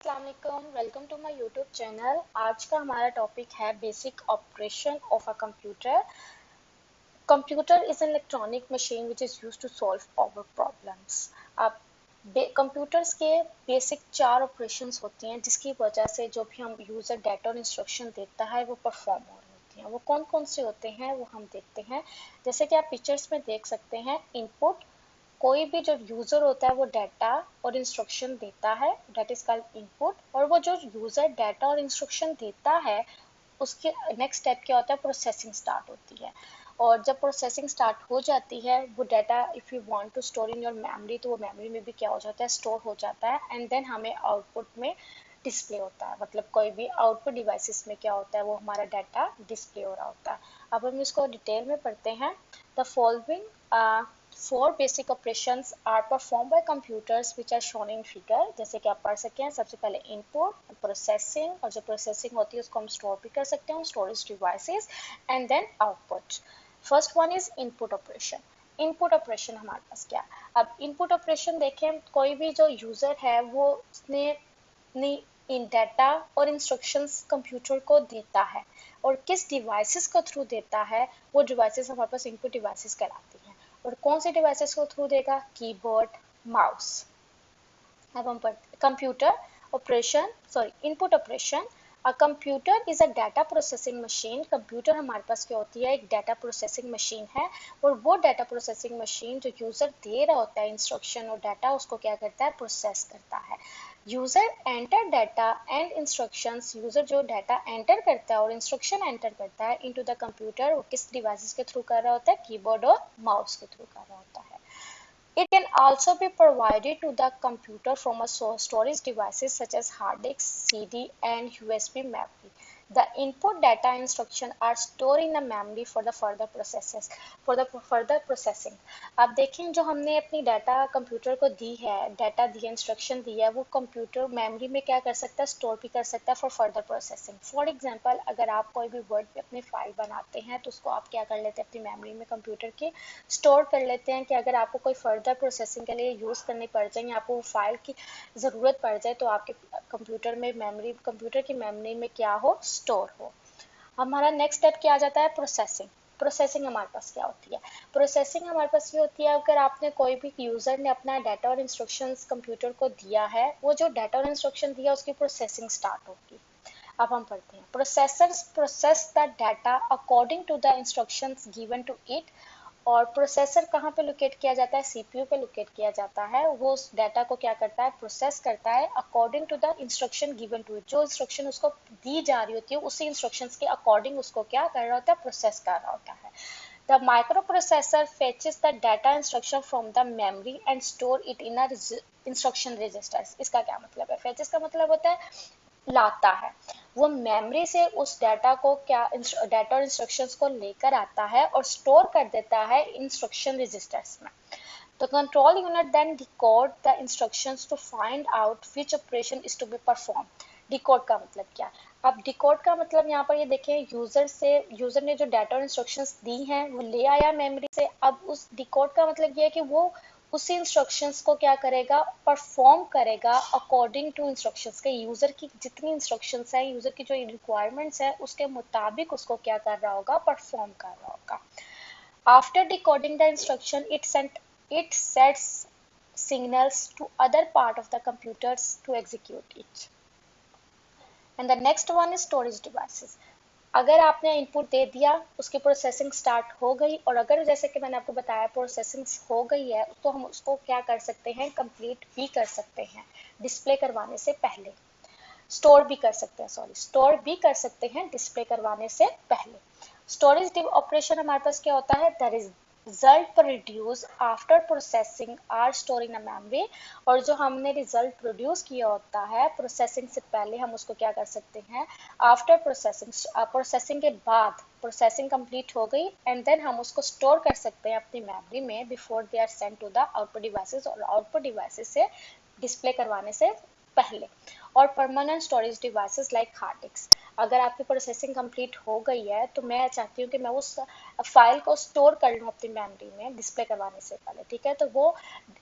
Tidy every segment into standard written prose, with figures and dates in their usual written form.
अस्सलाम वालेकुम, welcome to my YouTube channel. आज का हमारा टॉपिक है basic operation of a computer. Computer is an electronic machine which is used to solve our problems. अब computers के बेसिक चार ऑपरेशंस होती हैं जिसकी वजह से जो भी हम यूज़र डाटा और इंस्ट्रक्शन देता है वो परफॉर्म हो रही होती हैं। वो कौन कौन से होते हैं वो हम देखते हैं। जैसे कि आप पिक्चर्स में देख सकते हैं, इनपुट, कोई भी जो यूजर होता है वो डाटा और इंस्ट्रक्शन देता है, दैट इज कॉल्ड इनपुट। और वो जो यूजर डाटा और इंस्ट्रक्शन देता है उसके नेक्स्ट स्टेप क्या होता है, प्रोसेसिंग स्टार्ट होती है। और जब प्रोसेसिंग स्टार्ट हो जाती है वो data if you want to store in your memory तो वो मेमोरी में भी क्या हो जाता है, स्टोर हो जाता है। एंड देन हमें आउटपुट में डिस्प्ले होता है, मतलब कोई भी आउटपुट डिवाइसेस में क्या होता है, वो हमारा डाटा डिस्प्ले हो रहा होता है। अब हम इसको डिटेल में पढ़ते हैं। The following four basic operations are perform by computers which are shown in figure. जैसे कि आप पढ़ सकते हैं, सबसे पहले इनपुट, प्रोसेसिंग, और जो प्रोसेसिंग होती है उसको हम स्टोर भी कर सकते हैं, storage devices, and then output. First one is input operation. Input operation हमारे पास क्या है। अब इनपुट ऑपरेशन देखें, कोई भी जो यूजर है वो उसने अपनी इन डाटा और इंस्ट्रक्शंस कंप्यूटर को देता है, और किस डिवाइसेस के थ्रू देता है, वो डिवाइसेस हमारे पास इनपुट डिवाइसेस कहलाती हैं। और कौन से डिवाइसेस को थ्रू देगा, कीबोर्ड, माउस। अब हम पढ़ते computer operation, sorry input operation. A computer is a data processing machine. Computer हमारे पास क्या होती है, एक डाटा प्रोसेसिंग मशीन है। और वो डाटा प्रोसेसिंग मशीन जो यूजर दे रहा होता है इंस्ट्रक्शन और डाटा, उसको क्या करता है, प्रोसेस करता है। User enter data and instructions. User जो डाटा एंटर करता है और इंस्ट्रक्शन एंटर करता है इनटू द कंप्यूटर, वो किस डिवाइसेस के थ्रू कर रहा होता है, कीबोर्ड और माउस के थ्रू कर रहा होता है। It can also be provided to the computer from a storage devices such as hard disk, CD, and USB memory. The input data instruction are stored in the memory for the further processes, for the further processing. अब देखें, जो हमने अपनी data computer को दी है, data दिया, instruction दिया है, वो कंप्यूटर मेमोरी में क्या कर सकता है, स्टोर भी कर सकता है for further processing. For example, अगर आप कोई भी वर्ड पे अपनी फाइल बनाते हैं तो उसको आप क्या कर लेते हैं, अपनी मेमोरी में कंप्यूटर की स्टोर कर लेते हैं कि अगर आपको कोई फर्दर प्रोसेसिंग के लिए यूज़ करनी पड़ जाए या आपको वो फाइल की ज़रूरत पड़ जाए तो आपके कंप्यूटर में मेमोरी, कंप्यूटर की मेमोरी में क्या हो, स्टोर हो। हमारा नेक्स्ट स्टेप क्या आ जाता है, प्रोसेसिंग। प्रोसेसिंग हमारे पास क्या होती है, प्रोसेसिंग हमारे पास ये होती है, अगर आपने कोई भी यूज़र ने अपना डाटा और इंस्ट्रक्शंस कंप्यूटर को दिया है, वो जो डाटा और इंस्ट्रक्शन दिया उसकी प्रोसेसिंग स्टार्ट होगी। अब हम पढ़ते हैं, processors process the data according to the instructions given to it. और प्रोसेसर कहाँ पे लोकेट किया जाता है, सीपीयू पे लोकेट किया जाता है। वो उस डाटा को क्या करता है, प्रोसेस करता है according to the instruction given to it. जो इंस्ट्रक्शन उसको दी जा रही होती है उसी इंस्ट्रक्शंस के अकॉर्डिंग उसको क्या कर रहा होता है, प्रोसेस कर रहा होता है। The microprocessor fetches the data instruction from the memory and store it in a instruction register। इसका क्या मतलब है, fetches का मतलब होता है लाता है। वो मेमोरी से उस डाटा को क्या, डाटा और इंस्ट्रक्शंस को लेकर आता है और स्टोर कर देता है इंस्ट्रक्शन रजिस्टर्स में। The control unit then decode the instructions to find out which operation is to be performed। Decode का मतलब क्या है, अब डिकोड का मतलब यहाँ पर ये देखें, यूजर ने जो डाटा और इंस्ट्रक्शंस दी हैं वो ले आया मेमोरी से। अब उस डिकोड का मतलब ये है कि वो उसी इंस्ट्रक्शंस को क्या करेगा, परफॉर्म करेगा अकॉर्डिंग टू इंस्ट्रक्शंस के। यूजर की जितनी इंस्ट्रक्शंस है, यूजर की जो रिक्वायरमेंट्स है उसके मुताबिक उसको क्या कर रहा होगा, परफॉर्म कर रहा होगा। After decoding the instruction, it sets signals to other part of the computers to execute it. And the next one is storage devices। अगर आपने इनपुट दे दिया, उसकी प्रोसेसिंग स्टार्ट हो गई, और अगर जैसे कि मैंने आपको बताया प्रोसेसिंग हो गई है तो हम उसको क्या कर सकते हैं, कंप्लीट भी कर सकते हैं डिस्प्ले करवाने से पहले। स्टोर भी कर सकते हैं, सॉरी, स्टोर भी कर सकते हैं डिस्प्ले करवाने से पहले। स्टोरेज ऑपरेशन हमारे पास क्या होता है, the result produce after processing are store in a memory. और जो हमने रिजल्ट प्रोड्यूस किया होता है प्रोसेसिंग से पहले, हम उसको क्या कर सकते हैं, आफ्टर प्रोसेसिंग, प्रोसेसिंग के बाद, प्रोसेसिंग कंप्लीट हो गई एंड देन हम उसको स्टोर कर सकते हैं अपनी मेमोरी में before they are send to the output devices, और आउटपुट डिवाइसेस से डिस्प्ले करवाने से पहले। और permanent storage devices like hard disk. अगर आपकी प्रोसेसिंग कंप्लीट हो गई है तो मैं चाहती हूँ कि मैं उस फाइल को स्टोर कर लूँ अपनी मेमोरी में डिस्प्ले करवाने से पहले, ठीक है। तो वो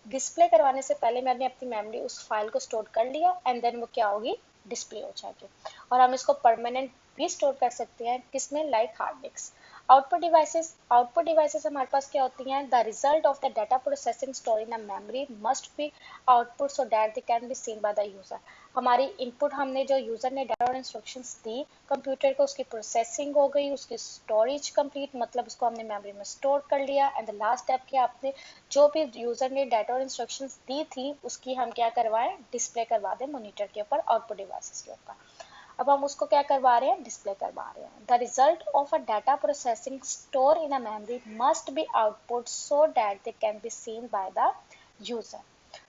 डिस्प्ले करवाने से पहले मैंने अपनी मेमोरी उस फाइल को स्टोर कर लिया एंड देन वो क्या होगी, डिस्प्ले हो जाएगी। और हम इसको परमानेंट भी स्टोर कर सकते हैं किसमें, like hard disc. Output devices हमारे पास क्या होती हैं, the result of the data processing store in a memory must be output so that they can be seen by the user. हमारी इनपुट हमने जो यूजर ने डाटा और इंस्ट्रक्शंस दी कंप्यूटर को, उसकी प्रोसेसिंग हो गई, उसकी स्टोरेज कंप्लीट, मतलब उसको हमने मेमोरी में स्टोर कर लिया एंड द लास्ट स्टेप क्या, आपने जो भी यूजर ने डाटा और इंस्ट्रक्शंस दी थी उसकी हम क्या करवाएं, डिस्प्ले करवा दें मॉनिटर के ऊपर, आउटपुट डिवाइसेस के ऊपर। अब हम उसको क्या करवा रहे हैं, डिस्प्ले करवा रहे हैं। The result of a data processing store in a memory must be output so that they can be seen by the user.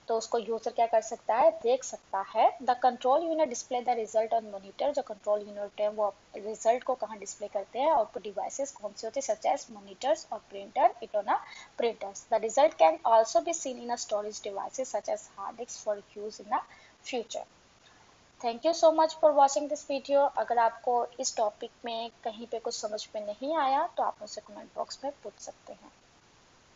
तो उसको यूजर क्या कर सकता है, देख सकता है। The control unit display the result on monitor. जो कंट्रोल यूनिट है वो रिजल्ट को कहाँ डिस्प्ले करते हैं, आउटपुट डिवाइसेस कौन से होते हैं, सच एज मॉनिटर्स और printer, it on a printers. The result can also be seen in a storage devices such as hard disks for use in the future. Thank you so much for watching this video. अगर आपको इस topic में कहीं पे कुछ समझ में नहीं आया तो आप मुझसे कमेंट बॉक्स में पूछ सकते हैं।